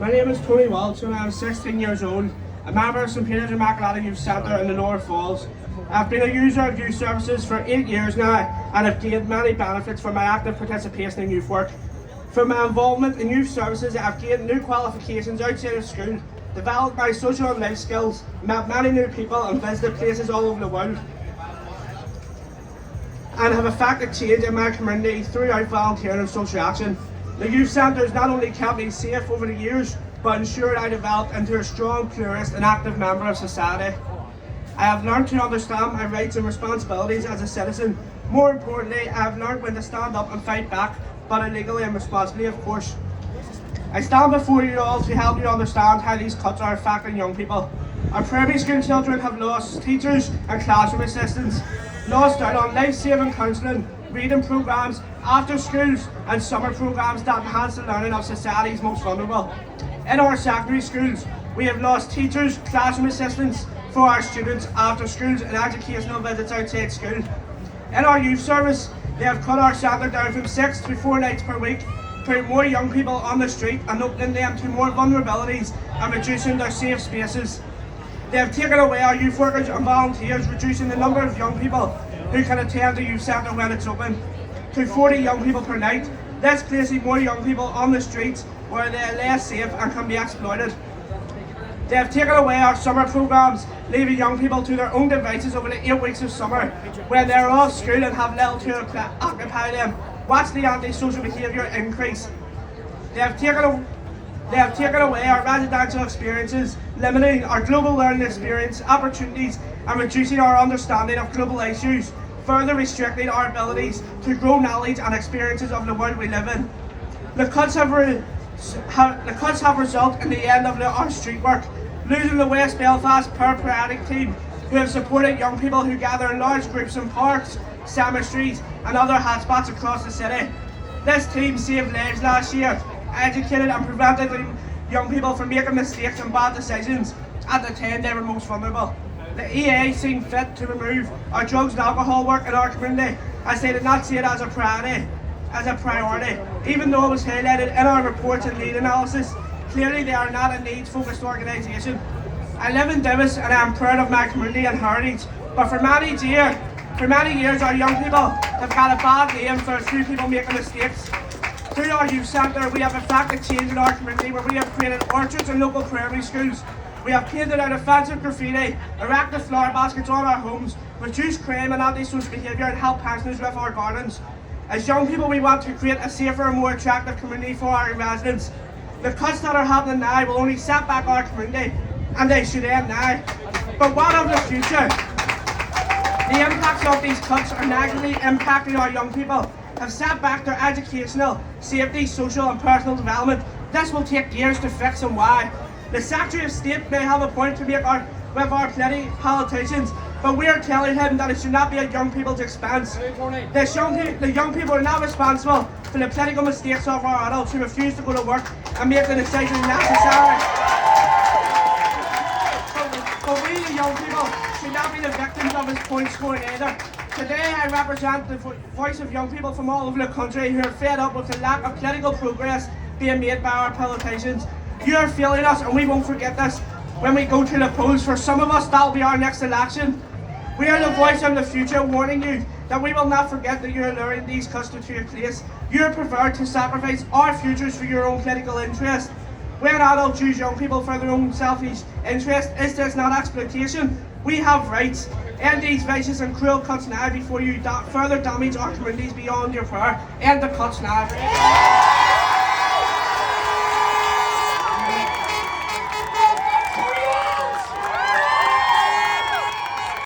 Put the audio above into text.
My name is Tony Walsh and I'm 16 years old, a member of St Peter's Immaculate Youth Centre in the North Falls. I've been a user of youth services for 8 years now and have gained many benefits from my active participation in youth work. From my involvement in youth services, I've gained new qualifications outside of school, developed my social and life skills, met many new people and visited places all over the world, and have affected change in my community throughout volunteering and social action. The youth centre has not only kept me safe over the years, but ensured I developed into a strong, pluralist and active member of society. I have learned to understand my rights and responsibilities as a citizen. More importantly, I have learned when to stand up and fight back, but illegally and responsibly, of course. I stand before you all to help you understand how these cuts are affecting young people. Our primary school children have lost teachers and classroom assistants, lost out on life-saving counselling, reading programmes, after schools and summer programmes that enhance the learning of society's most vulnerable. In our secondary schools, we have lost teachers, classroom assistants for our students, after schools and educational visits outside school. In our youth service, they have cut our centre down from 6 to 4 nights per week, putting more young people on the street and opening them to more vulnerabilities and reducing their safe spaces. They have taken away our youth workers and volunteers, reducing the number of young people who can attend the youth centre when it's open to 40 young people per night. This placing more young people on the streets where they are less safe and can be exploited. They have taken away our summer programmes, leaving young people to their own devices over the 8 weeks of summer when they are off school and have little to occupy them. Watch the antisocial behaviour increase. They have taken away our residential experiences, limiting our global learning experience opportunities and reducing our understanding of global issues, further restricting our abilities to grow knowledge and experiences of the world we live in. The cuts have resulted in the end of our street work, losing the West Belfast Paramedic team, who have supported young people who gather in large groups in parks, cemeteries and other hotspots across the city. This team saved lives last year, educated and prevented young people from making mistakes and bad decisions at the time they were most vulnerable. The EA seemed fit to remove our drugs and alcohol work in our community, as they did not see it as a priority, even though it was highlighted in our reports and lead analysis. Clearly they are not a needs-focused organisation. I live in Davis and I am proud of my community and heritage, but for many years our young people have got a bad name for a few people making mistakes. Through our youth centre, we have effected change in our community where we have created orchards in local primary schools. We have painted out offensive graffiti, erected flower baskets on our homes, reduced crime and antisocial behaviour and helped pensioners with our gardens. As young people, we want to create a safer and more attractive community for our residents. The cuts that are happening now will only set back our community, and they should end now. But what of the future? The impacts of these cuts are negatively impacting our young people, have set back their educational, safety, social and personal development. This will take years to fix, and why? The Secretary of State may have a point to make with our politicians, but we are telling him that it should not be at young people's expense. The young people are not responsible for the political mistakes of our adults who refuse to go to work and make the decisions necessary. But we, the young people, should not be the victims of his point scoring either. Today I represent the voice of young people from all over the country who are fed up with the lack of political progress being made by our politicians. You are failing us and we won't forget this when we go to the polls. For some of us, that will be our next election. We are the voice of the future, warning you that we will not forget that you are allowing these cuts to take place. You are prepared to sacrifice our futures for your own political interest. When adults use young people for their own selfish interest, is this not exploitation? We have rights. End these vicious and cruel cuts now before you further damage our communities beyond your power. End the cuts now.